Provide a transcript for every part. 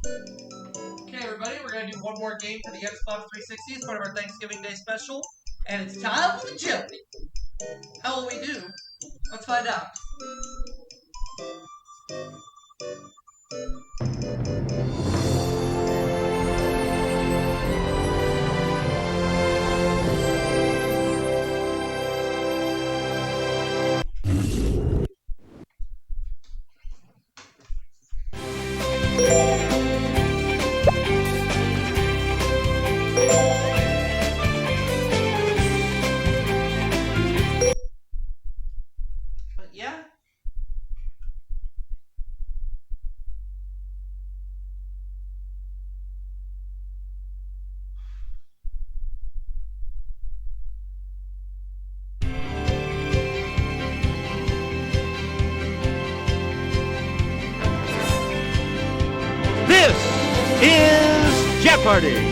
Okay, everybody, we're going to do one more game for the Xbox 360. It's part of our Thanksgiving Day special. And it's time for Jeopardy! How will we do? Let's find out. But yeah. This is Jeopardy!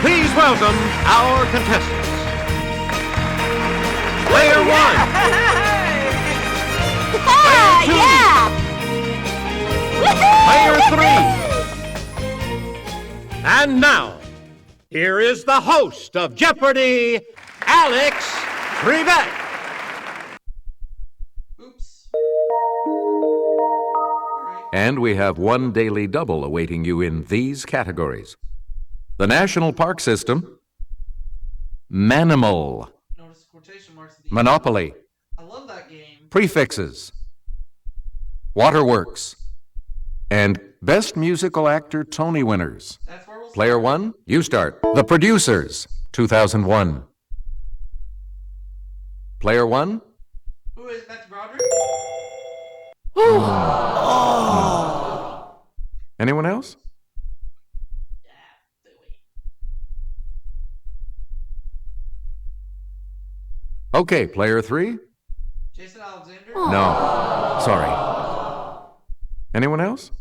Please welcome our contestants. Player one. Player two. Player three. And now, here is the host of Jeopardy, Alex Trebek. Oops. And we have one daily double awaiting you in these categories. The National Park System, Manimal, Notice quotation marks at the Monopoly, end. I love that game. Prefixes, Waterworks, and Best Musical Actor Tony winners. That's where we'll Player one, you start. The Producers, 2001. Player one, Who is Matthew Broderick? anyone else? Okay, player three? Jason Alexander? No. Sorry. Anyone else?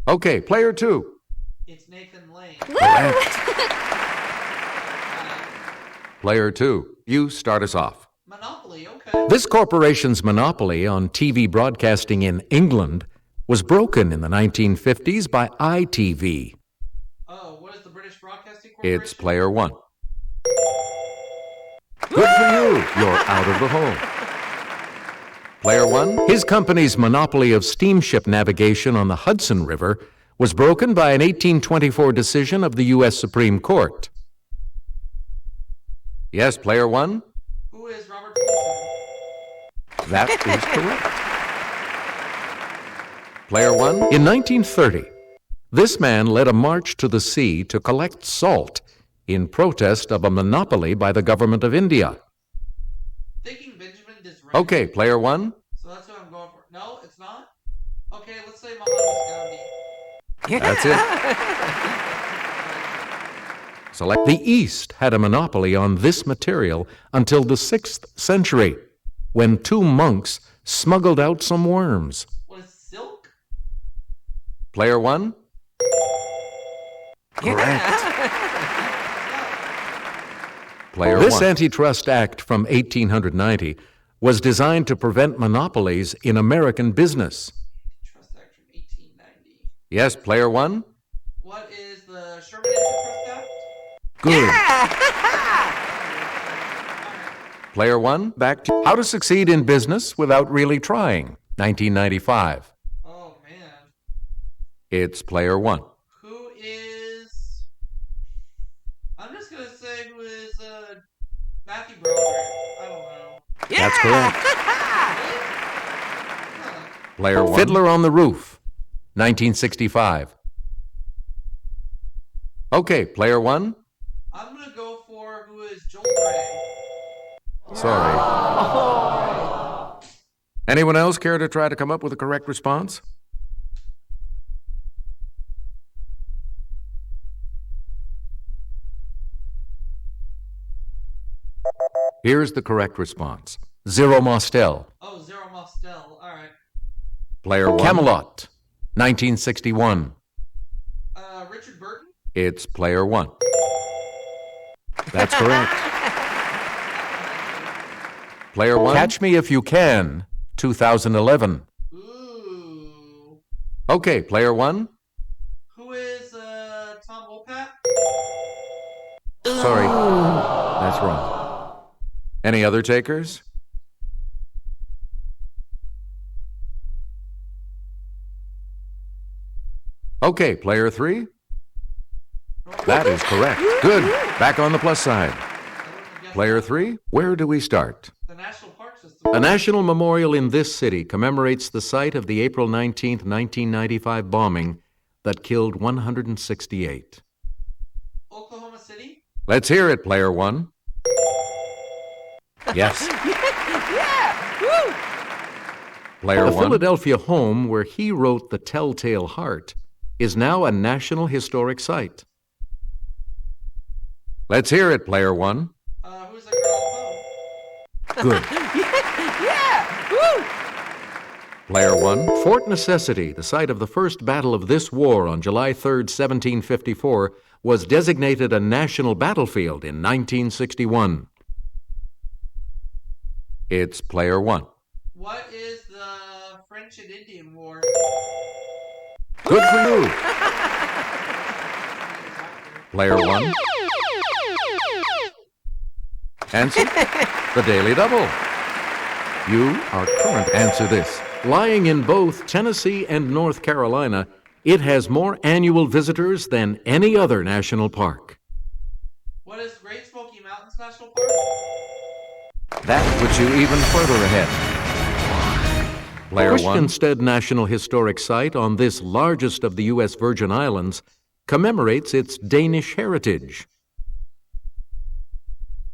Okay, player two. It's Nathan Lane. Correct. Player two, you start us off. Monopoly, okay. This corporation's monopoly on TV broadcasting in England was broken in the 1950s by ITV. Oh, what is the British Broadcasting Corporation? It's player one. Good for you. You're out of the hole. Player one. His company's monopoly of steamship navigation on the Hudson River was broken by an 1824 decision of the U.S. Supreme Court. Yes, player one. Who is Robert Fulton? That is correct. Player one. In 1930, this man led a march to the sea to collect salt in protest of a monopoly by the government of India. Thinking Benjamin Disraeli. Okay, player one. So that's what I'm going for. No, it's not? Okay, let's say Muhammad Gandhi. That's it. Select. The East had a monopoly on this material until the 6th century, when two monks smuggled out some worms. What is silk? Player one. Correct. Player this one. Antitrust Act from 1890 was designed to prevent monopolies in American business. Trust Act from 1890. Yes, player one. What is the Sherman Antitrust Act? Good. Player one, back to How to Succeed in Business Without Really Trying, 1995. Oh, man. It's player one. Who is... I'm just going to say who is Matthew Broderick. I don't know. That's correct. Huh. Player one. Fiddler on the Roof, 1965. Okay, player one. I'm going to go for who is Joel Gray. Sorry. Anyone else care to try to come up with a correct response? Here's the correct response. Zero Mostel. Oh, Zero Mostel. All right. Player one. Camelot, 1961. It's player one. That's correct. Player one. Catch Me If You Can, 2011. Ooh. Okay, player one. Who is Tom Wopat? Sorry, that's wrong. Any other takers? Okay, player three. That is correct. Good. Back on the plus side. Player three, where do we start? The National Park System. A national memorial in this city commemorates the site of the April 19th, 1995 bombing that killed 168. Oklahoma City? Let's hear it, player one. Yes. Yeah! Woo! Player The one. Philadelphia home where he wrote The Telltale Heart is now a National Historic Site. Let's hear it, player one. Who's the girl at home? Good. Yeah! Woo! Player one. Fort Necessity, the site of the first battle of this war on July 3rd, 1754, was designated a national battlefield in 1961. It's player one. What is the French and Indian War? Good for you. Player one. Answer. The Daily Double. You are current. Answer this. Lying in both Tennessee and North Carolina, it has more annual visitors than any other national park. What is Great Smoky Mountains National Park? That puts you even further ahead. Player one. Christiansted National Historic Site on this largest of the U.S. Virgin Islands commemorates its Danish heritage.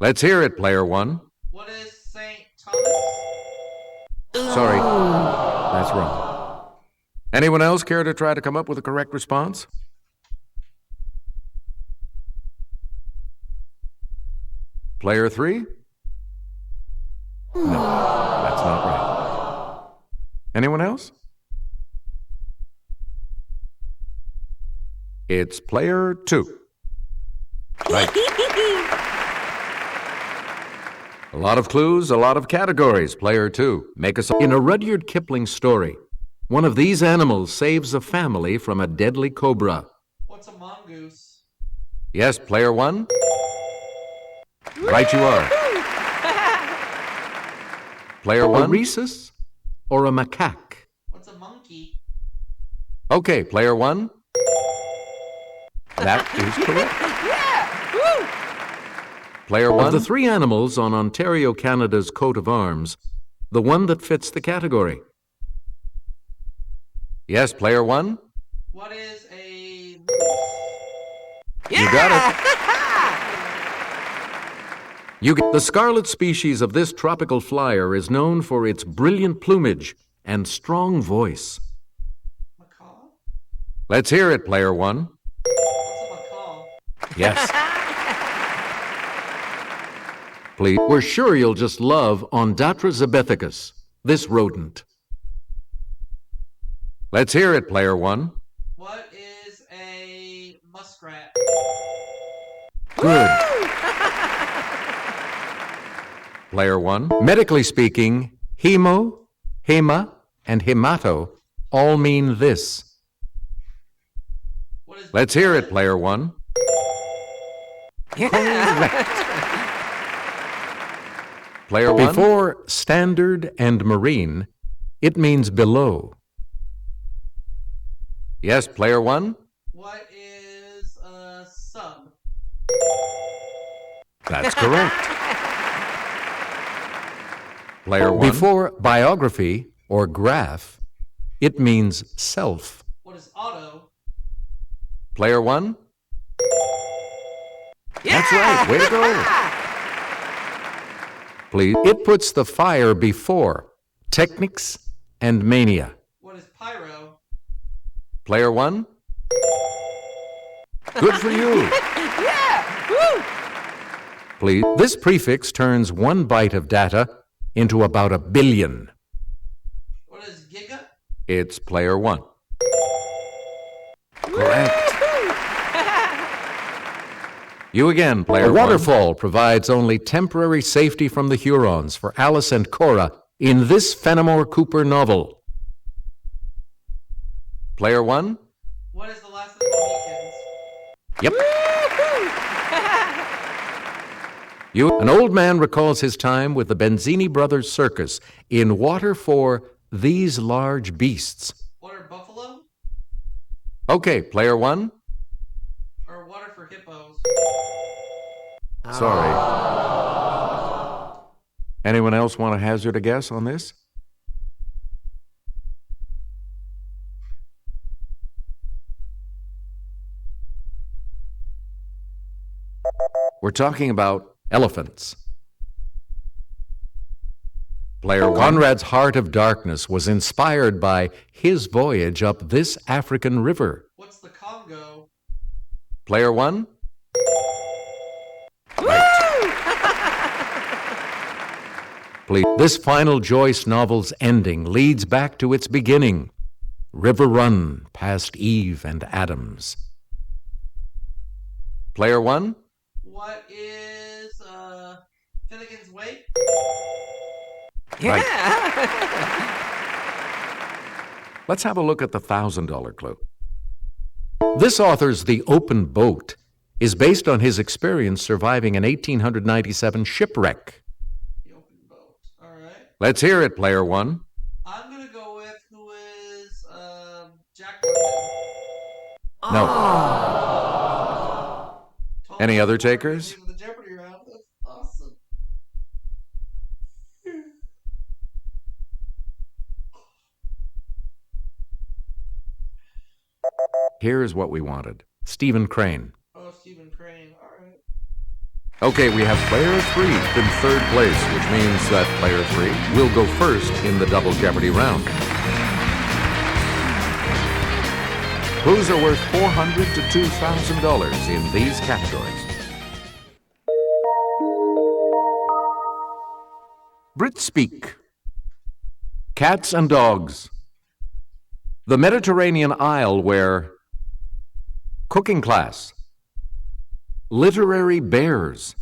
Let's hear it, player one. What is St. Thomas? Sorry, that's wrong. Anyone else care to try to come up with a correct response? Player three? No, that's not right. Anyone else? It's player two. Right. A lot of clues, a lot of categories. Player two. Make us In a Rudyard Kipling story, one of these animals saves a family from a deadly cobra. What's a mongoose? Yes, player one. Right you are. Player A one. rhesus or a macaque? What's a monkey? Okay, player one. That is correct. Player one. Of the three animals on Ontario, Canada's coat of arms, the one that fits the category. Yes, player one. What is a moose? You got it. The scarlet species of this tropical flyer is known for its brilliant plumage and strong voice. Macaw? Let's hear it, player one. What's a macaw? Yes. Please, we're sure you'll just love Ondatra zebethicus, this rodent. Let's hear it, player one. What is a muskrat? Good. Player one. Medically speaking, hemo, hema, and hemato all mean this. What is Let's hear it, player one. Player one. Before standard and marine, it means below. Yes, player one. What is a sub? That's correct. Player one. Before biography or graph, it means self. What is auto? Player one. That's right. Way to go. Please. It puts the fire before technics and mania. What is pyro? Player one. Good for you. Please. This prefix turns 1 byte of data into about 1 billion. What is giga? It's player one. Correct. You again, player A one. waterfall provides only temporary safety from the Hurons for Alice and Cora in this Fenimore Cooper novel. Player one. What is the last of the Mohicans? Yep. An old man recalls his time with the Benzini Brothers Circus in Water for These Large Beasts. Water buffalo? Okay, player one. Or water for hippos? Sorry. Anyone else want to hazard a guess on this? We're talking about elephants. Player one. Conrad's Heart of Darkness was inspired by his voyage up this African river. What's the Congo? Player one. Please. This final Joyce novel's ending leads back to its beginning. River Run past Eve and Adams. Player one. What is Finnegan's Wake? Right. Let's have a look at the $1,000 clue. This author's The Open Boat is based on his experience surviving an 1897 shipwreck. The Open Boat. All right. Let's hear it, player one. I'm gonna go with who is Jack London. No. Told Any you other we're gonna takers? do The Jeopardy round. That's awesome. Here's what we wanted. Stephen Crane. Oh, Stephen Crane. All right. Okay, we have player three in third place, which means that player three will go first in the Double Jeopardy round. Clues are worth $400 to $2,000 in these categories. Brit speak. Cats and dogs. The Mediterranean Isle where cooking class, literary bears,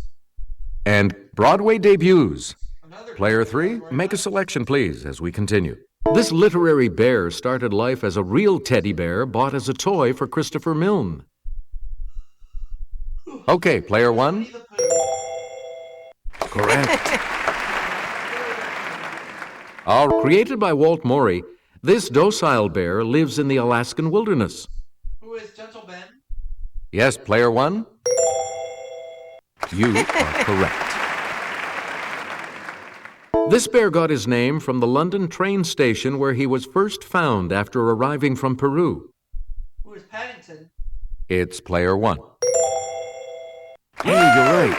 and Broadway debuts. Player three, make a selection, please, as we continue. This literary bear started life as a real teddy bear bought as a toy for Christopher Milne. Okay, player one. Winnie the Pooh. Correct. All created by Walt Morey, this docile bear lives in the Alaskan wilderness. Who is Gentle Ben? Yes, player one. You are correct. This bear got his name from the London train station where he was first found after arriving from Peru. Who is Paddington? It's player one. Hey, you're right.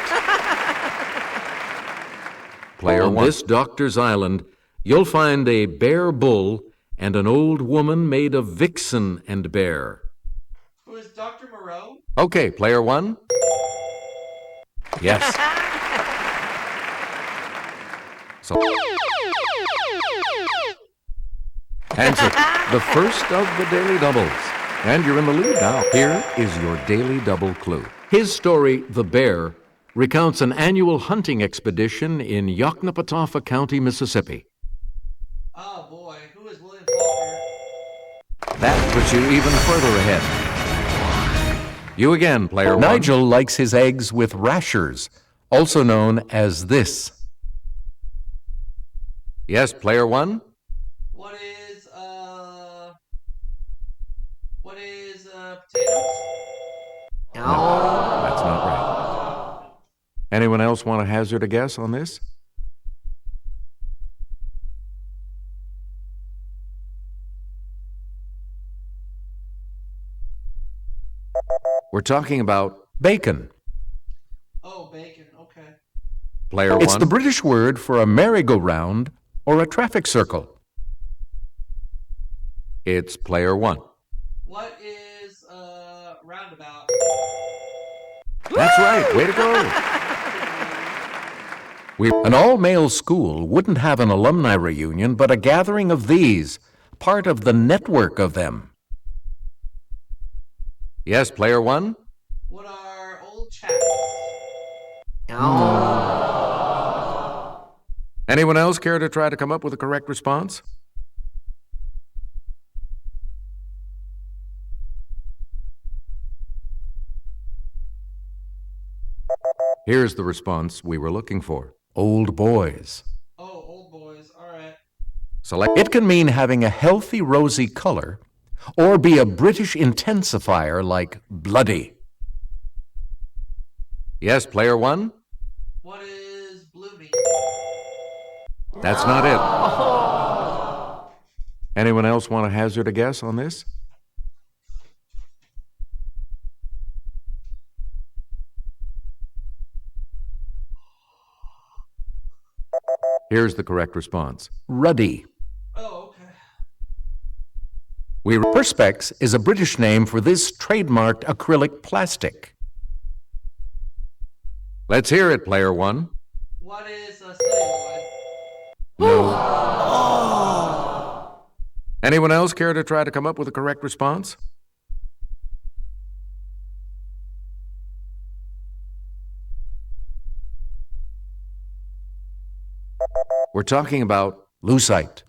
Player one. On this doctor's island, you'll find a bear bull and an old woman made of vixen and bear. Who is Dr. Moreau? Okay, player one. Yes. So, answer the first of the Daily Doubles. And you're in the lead now. Here is your Daily Double clue. His story, The Bear, recounts an annual hunting expedition in Yoknapatawpha County, Mississippi. Oh boy, who is William Faulkner? That puts you even further ahead. You again, player one. Nigel likes his eggs with rashers, also known as this. Yes, player one. What is potatoes? No, that's not right. Anyone else want to hazard a guess on this? We're talking about bacon. Oh, bacon. Okay. Player one. It's the British word for a merry-go-round or a traffic circle. It's player one. What is roundabout? That's right. Way to go. An all-male school wouldn't have an alumni reunion, but a gathering of these, part of the network of them. Yes, player one. What are old chaps? Anyone else care to try to come up with a correct response? Here's the response we were looking for. Old boys. Oh, old boys. All right. Select. It can mean having a healthy rosy color or be a British intensifier like bloody. Yes, player one? What is blooming? That's not it. Anyone else want to hazard a guess on this? Here's the correct response. Ruddy. Oh, okay. Perspex is a British name for this trademarked acrylic plastic. Let's hear it, player one. What is a celluloid? No. Anyone else care to try to come up with a correct response? We're talking about lucite.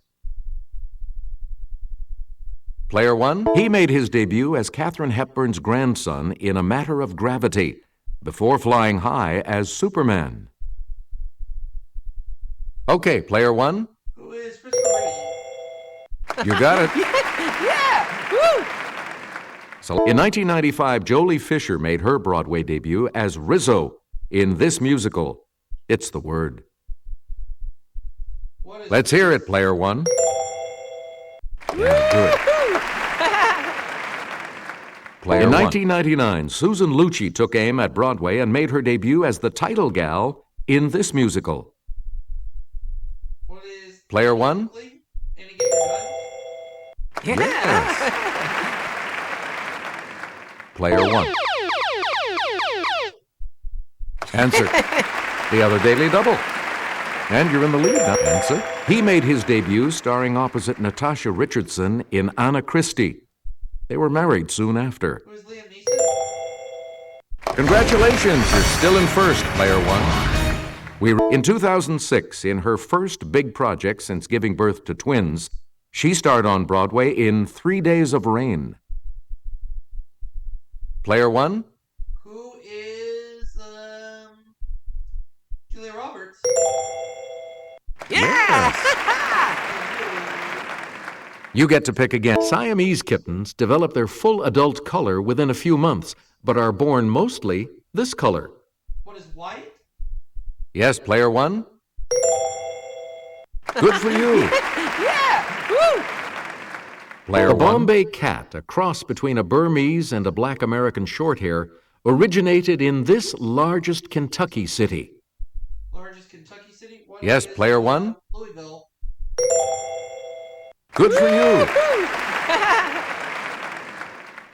Player one, he made his debut as Katharine Hepburn's grandson in A Matter of Gravity, before flying high as Superman. Okay, player one. Who is Christopher Reeve? You got it. Yeah! Woo! So, in 1995, Jolie Fisher made her Broadway debut as Rizzo in this musical, It's the Word. Let's hear it, player one. Yeah, good. Player in 1999, Susan Lucci took aim at Broadway and made her debut as the title gal in this musical. What is player one? Any Give Your Gun? Yes. Player one. Answer. The other Daily Double. And you're in the lead now. Answer. He made his debut starring opposite Natasha Richardson in Anna Christie. They were married soon after. Who is Liam Neeson? Congratulations, you're still in first, player one. In 2006, in her first big project since giving birth to twins, she starred on Broadway in 3 Days of Rain. Player one? Who is Julia Roberts? Yes! You get to pick again. Siamese kittens develop their full adult color within a few months, but are born mostly this color. What is white? Yes, player one. Good for you. Yeah! Woo! Player the Bombay cat, a cross between a Burmese and a black American shorthair, originated in this largest Kentucky city. Largest Kentucky city? What yes, player one. Louisville. Good for you.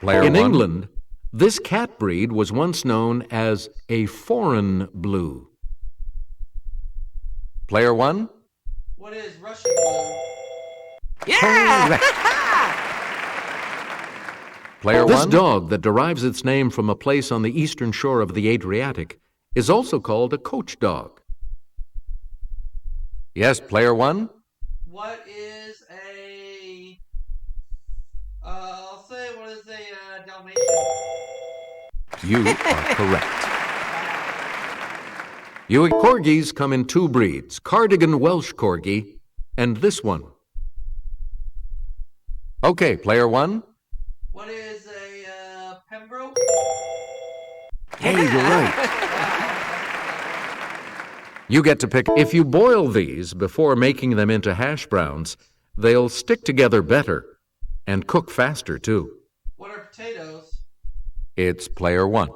Player in one. England, this cat breed was once known as a foreign blue. Player one. What is Russian blue? Yeah! Player this one. This dog that derives its name from a place on the eastern shore of the Adriatic is also called a coach dog. Yes, player one. What is a I'll say what is a Dalmatian? You are correct. Corgis come in two breeds, Cardigan Welsh Corgi and this one. Okay, player one. What is a Pembroke? Hey, you're right. You get to pick. If you boil these before making them into hash browns, they'll stick together better and cook faster, too. What are potatoes? It's player one.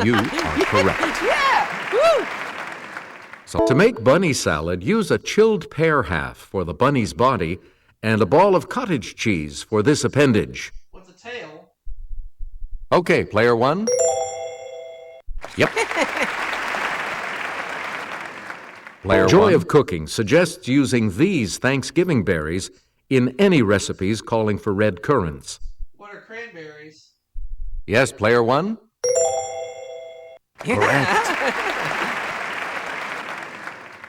You are correct. Yeah! Woo! So, to make bunny salad, use a chilled pear half for the bunny's body and a ball of cottage cheese for this appendage. What's a tail? Okay, player one. Yep. Player Joy one. Of Cooking suggests using these Thanksgiving berries in any recipes calling for red currants. What are cranberries? Yes, player one. Correct.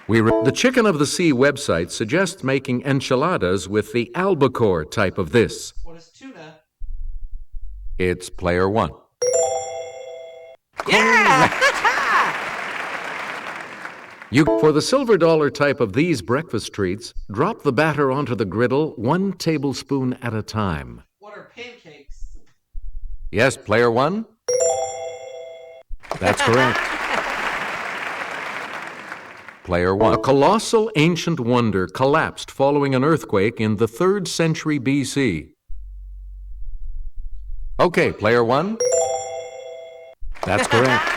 The Chicken of the Sea website suggests making enchiladas with the albacore type of this. What is tuna? It's player one. For the silver dollar type of these breakfast treats, drop the batter onto the griddle 1 tablespoon at a time. What are pancakes? Yes, player one? That's correct. Player one. A colossal ancient wonder collapsed following an earthquake in the 3rd century BC. Okay, player one? That's correct.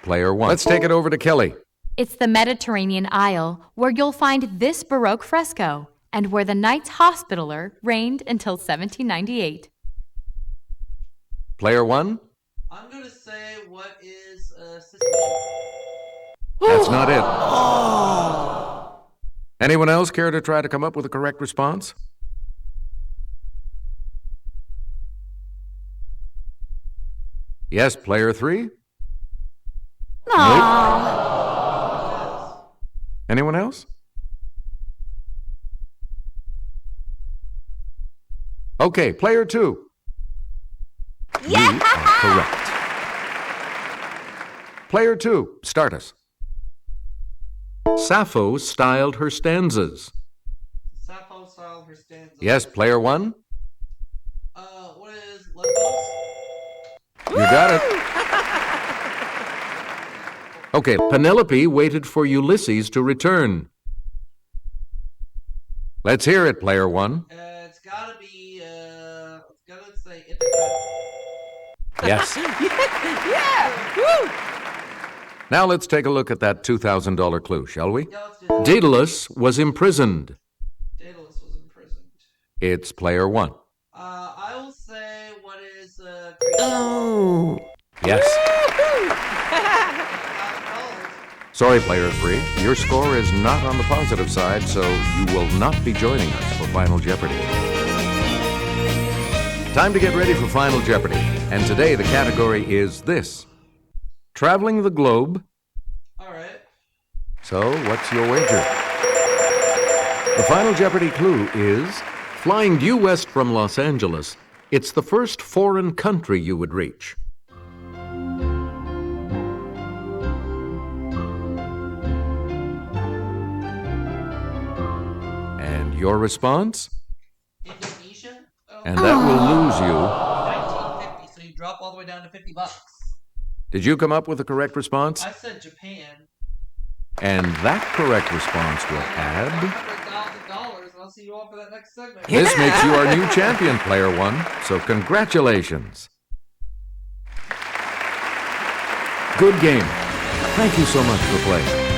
Player one. Let's take it over to Kelly. It's the Mediterranean Isle, where you'll find this Baroque fresco, and where the Knights Hospitaller reigned until 1798. Player one? I'm going to say, what is Sicily? That's not it. Anyone else care to try to come up with a correct response? Yes, player three? Aww. Anyone else? Okay, player two. Yeah! You are correct. Player two, start us. Sappho styled her stanzas. Sappho styled her stanzas. Yes, player one. What is Lesbos? You got it. Okay, Penelope waited for Ulysses to return. Let's hear it, player one. It's gotta be, it's gotta say Ithaca. Yes. Yeah! Woo! Now let's take a look at that $2,000 clue, shall we? Yeah, let's do that. Daedalus was imprisoned. Daedalus was imprisoned. It's player one. I will say, what is, Oh. Yes. $1,000. Sorry, player three. Your score is not on the positive side, so you will not be joining us for Final Jeopardy. Time to get ready for Final Jeopardy. And today the category is this. Traveling the globe. All right. So, what's your wager? The Final Jeopardy clue is flying due west from Los Angeles. It's the first foreign country you would reach. And your response? Indonesia? Oh. And that will lose you. 1950, so you drop all the way down to $50. Did you come up with the correct response? I said Japan. And that correct response will add... $100,000, and I'll see you all for that next segment. This makes you our new champion, player one. So congratulations. Good game. Thank you so much for playing.